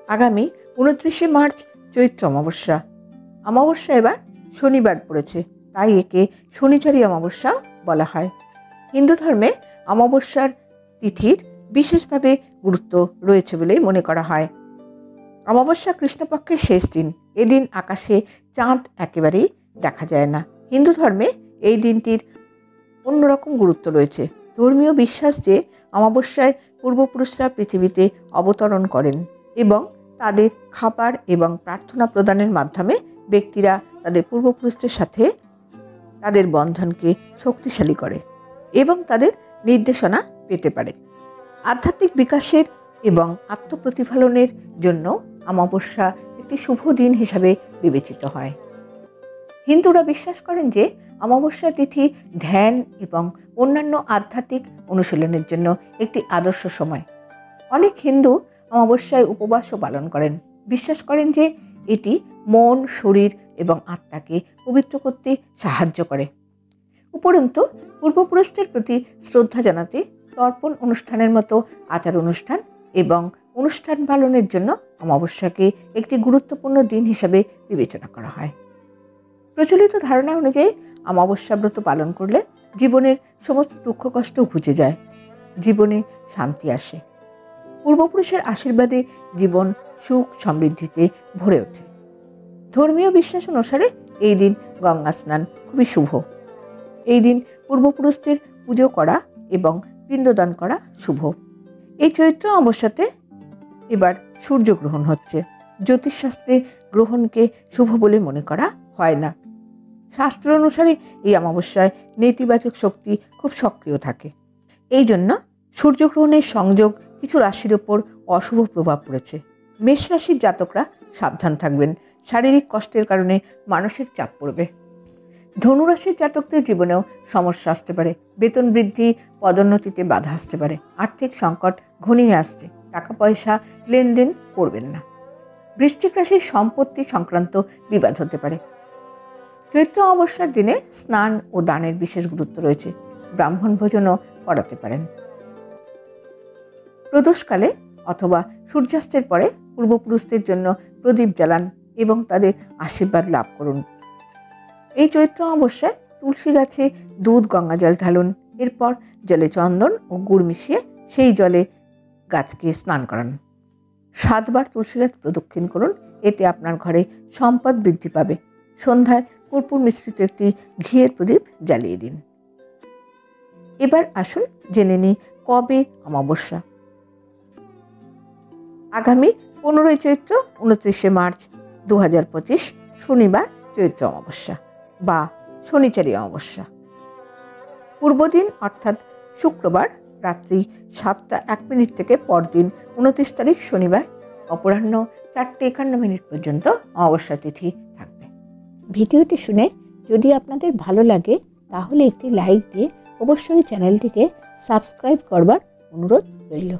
আগামী 29শে মার্চ চৈত্র অমাবস্যা। অমাবস্যা এবার শনিবার পড়েছে, তাই একে শনিচারী অমাবস্যা বলা হয়। হিন্দু ধর্মে অমাবস্যার তিথির বিশেষভাবে গুরুত্ব রয়েছে বলেই মনে করা হয়। অমাবস্যা কৃষ্ণপক্ষের শেষ দিন। এদিন আকাশে চাঁদ একেবারেই দেখা যায় না। হিন্দু ধর্মে এই দিনটির অন্যরকম গুরুত্ব রয়েছে। ধর্মীয় বিশ্বাস যে অমাবস্যায় পূর্বপুরুষরা পৃথিবীতে অবতরণ করেন এবং তাদের খাবার এবং প্রার্থনা প্রদানের মাধ্যমে ব্যক্তিরা তাদের পূর্বপুরুষদের সাথে তাদের বন্ধনকে শক্তিশালী করে এবং তাদের নির্দেশনা পেতে পারে। আধ্যাত্মিক বিকাশের এবং আত্মপ্রতিফলনের জন্য অমাবস্যা একটি শুভ দিন হিসাবে বিবেচিত হয়। হিন্দুরা বিশ্বাস করেন যে অমাবস্যা তিথি ধ্যান এবং অন্যান্য আধ্যাত্মিক অনুশীলনের জন্য একটি আদর্শ সময়। অনেক হিন্দু অমাবস্যায় উপবাসও পালন করেন, বিশ্বাস করেন যে এটি মন, শরীর এবং আত্মাকে পবিত্র করতে সাহায্য করে। উপরন্তু পূর্বপুরুষদের প্রতি শ্রদ্ধা জানাতে তর্পণ অনুষ্ঠানের মতো আচার অনুষ্ঠান এবং অনুষ্ঠান পালনের জন্য অমাবস্যাকে একটি গুরুত্বপূর্ণ দিন হিসাবে বিবেচনা করা হয়। প্রচলিত ধারণা অনুযায়ী অমাবস্যা ব্রত পালন করলে জীবনের সমস্ত দুঃখ কষ্ট ঘুচে যায়, জীবনে শান্তি আসে। পূর্বপুরুষের আশীর্বাদে জীবন সুখ সমৃদ্ধিতে ভরে ওঠে। ধর্মীয় বিশ্বাস অনুসারে এই দিন গঙ্গা স্নান খুবই শুভ। এই দিন পূর্বপুরুষদের পুজো করা এবং পিণ্ডদান করা শুভ। এই চৈত্র অমাবস্যাতে এবার সূর্যগ্রহণ হচ্ছে। জ্যোতিষশাস্ত্রে গ্রহণকে শুভ বলে মনে করা হয় না। শাস্ত্র অনুসারে এই অমাবস্যায় নেতিবাচক শক্তি খুব সক্রিয় থাকে। এই জন্য সূর্যগ্রহণের সংযোগ কিছু রাশির ওপর অশুভ প্রভাব পড়েছে। মেষ রাশির জাতকরা সাবধান থাকবেন, শারীরিক কষ্টের কারণে মানসিক চাপ পড়বে। ধনুরাশির জাতকদের জীবনেও সমস্যা আসতে পারে, বেতন বৃদ্ধি, পদোন্নতিতে বাধা আসতে পারে, আর্থিক সংকট ঘনিয়ে আসছে, টাকা পয়সা লেনদেন করবেন না। বৃশ্চিক রাশির সম্পত্তি সংক্রান্ত বিবাদ হতে পারে। চৈত্র অমাবস্যার দিনে স্নান ও দানের বিশেষ গুরুত্ব রয়েছে, ব্রাহ্মণ ভোজনও করাতে পারেন। প্রদোষকালে অথবা সূর্যাস্তের পরে পূর্বপুরুষদের জন্য প্রদীপ জ্বালান এবং তাদের আশীর্বাদ লাভ করুন। এই চৈত্র অমাবস্যায় তুলসী গাছে দুধ গঙ্গা জল ঢালুন, এরপর জলে চন্দন ও গুড় মিশিয়ে সেই জলে গাছকে স্নান করান। 7 বার তুলসী গাছ প্রদক্ষিণ করুন, এতে আপনার ঘরে সম্পদ বৃদ্ধি পাবে। সন্ধ্যায় কর্পূর মিশ্রিত একটি ঘিয়ের প্রদীপ জ্বালিয়ে দিন। এবার আসুন জেনে নিই কবে অমাবস্যা। আগামী 15 চৈত্র 29শে মার্চ 2025 শনিবার চৈত্র অমাবস্যা বা শনিচারী অমাবস্যা। পূর্বদিন অর্থাৎ শুক্রবার রাত্রি 7:01 থেকে পরদিন 29 তারিখ শনিবার অপরাহ্ন 4:51 পর্যন্ত অমাবস্যা তিথি থাকবে। ভিডিওটি শুনে যদি আপনাদের ভালো লাগে তাহলে একটি লাইক দিয়ে অবশ্যই চ্যানেলটিকে সাবস্ক্রাইব করবার অনুরোধ রইল।